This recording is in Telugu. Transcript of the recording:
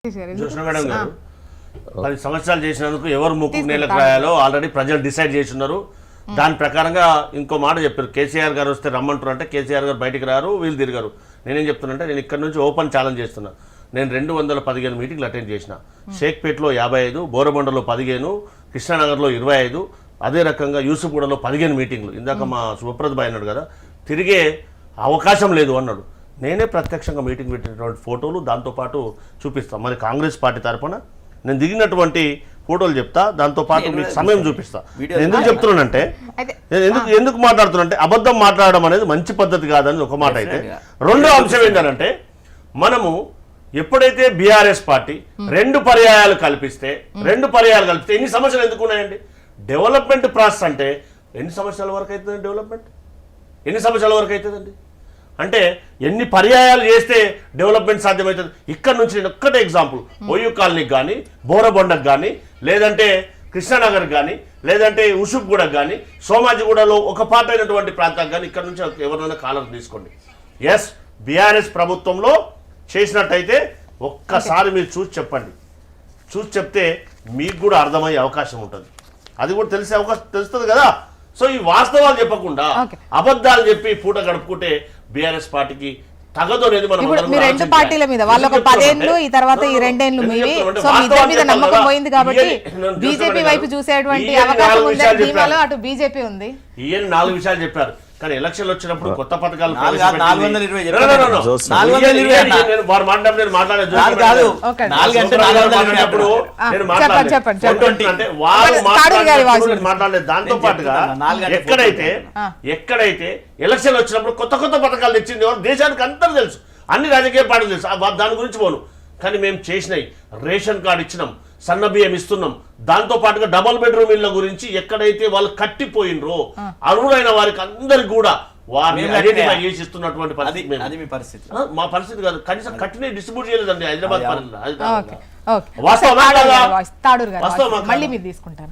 జోష్న మేడం గారు 10 సంవత్సరాలు చేసినందుకు ఎవరు ముక్కు నేలకు రాయాలో ఆల్రెడీ ప్రజలు డిసైడ్ చేస్తున్నారు. దాని ప్రకారంగా ఇంకో మాట చెప్పారు, కేసీఆర్ గారు వస్తే రమ్మంటారు అంటే కేసీఆర్ గారు బయటికి రారు, వీళ్ళు తిరిగారు. నేనేం చెప్తున్నా, నేను ఇక్కడ నుంచి ఓపెన్ ఛాలెంజ్ చేస్తున్నా. నేను 215 మీటింగ్లు అటెండ్ చేసిన. షేక్పేట్లో 55, బోరబండలో 15, కృష్ణానగర్లో 25, అదే రకంగా యూసుఫ్గూడలో 15 మీటింగ్లు. ఇందాక మా శుభప్రద్ భాయ్ అన్నాడు కదా, తిరిగే అవకాశం లేదు అన్నాడు. నేనే ప్రత్యక్షంగా మీటింగ్ పెట్టినటువంటి ఫోటోలు దాంతోపాటు చూపిస్తాను. మరి కాంగ్రెస్ పార్టీ తరఫున నేను దిగినటువంటి ఫోటోలు చెప్తా, దాంతోపాటు మీకు సమయం చూపిస్తా. ఎందుకు చెప్తున్నానంటే, ఎందుకు మాట్లాడుతున్నానంటే, అబద్ధం మాట్లాడడం అనేది మంచి పద్ధతి కాదని ఒక మాట అయితే, రెండో అంశం ఏంటంటే, మనము ఎప్పుడైతే బీఆర్ఎస్ పార్టీ రెండు పర్యాయాలు కల్పిస్తే ఎన్ని సమస్యలు ఎందుకు ఉన్నాయండి? డెవలప్మెంట్ ప్రాసెస్ అంటే ఎన్ని సంవత్సరాల వరకు అవుతుందండి? డెవలప్మెంట్ ఎన్ని సంవత్సరాల వరకు అవుతుందండి? అంటే ఎన్ని పర్యాయాలు చేస్తే డెవలప్మెంట్ సాధ్యమవుతుంది? ఇక్కడ నుంచి నేను ఒక్కటే ఎగ్జాంపుల్, ఓయూ కాలనీకి కానీ, బోరబొండకు కానీ, లేదంటే కృష్ణానగర్ కానీ, లేదంటే ఉషుప్గూడకు కానీ, సోమాజిగూడలో ఒక పార్ట్ అయినటువంటి ప్రాంతానికి కానీ, ఇక్కడ నుంచి ఎవరైనా కాలం తీసుకోండి. ఎస్, బీఆర్ఎస్ ప్రభుత్వంలో చేసినట్టయితే ఒక్కసారి మీరు చూసి చెప్పండి. చూసి చెప్తే మీకు కూడా అర్థమయ్యే అవకాశం ఉంటుంది, అది కూడా తెలిసే అవకాశం తెలుస్తుంది కదా. సో ఈ వాస్తవాలు చెప్పకుండా అబద్ధాలు చెప్పి పూట గడుపుకుంటే బీఆర్ఎస్ పార్టీకి తగదు అనేది మనం రెండు పార్టీల మీద వాళ్ళు ఒక 10 ఏళ్ళు, ఈ తర్వాత ఈ 2 ఏళ్ళు మీవి. సో మీ ఇద్దరి మీద నమ్మకం పోయింది కాబట్టి బీజేపీ వైపు చూసేటువంటి అవకాశం ఉంది. ధీమాలో అటు బీజేపీ ఉంది. ఈయన 4 విషయాలు చెప్పారు, కానీ ఎలక్షన్లు వచ్చినప్పుడు కొత్త పథకాలు మాట్లాడలేదు. దాంతో పాటుగా ఎక్కడైతే ఎలక్షన్లు వచ్చినప్పుడు కొత్త కొత్త పథకాలు తెచ్చింది దేశానికి అందరూ తెలుసు, అన్ని రాజకీయ పార్టీలు తెలుసు, దాని గురించి పోను. కానీ మేము చేసినాయి, రేషన్ కార్డు ఇచ్చినాం, సన్న బియ్యం ఇస్తున్నాం, దాంతో పాటుగా డబుల్ బెడ్రూమ్ ఇళ్ల గురించి ఎక్కడైతే వాళ్ళు కట్టిపోయినరో అర్హులైన వారికి అందరికి కూడా వారిని ఐడెంటిఫై చేసి ఇస్తున్నటువంటి పరిస్థితి. మా పరిస్థితి కాదు, కనీసం కట్టిన డిస్ట్రిబ్యూట్ చేయలేదండి హైదరాబాద్. వాస్తవం మళ్ళీ మీరు తీసుకుంటారు.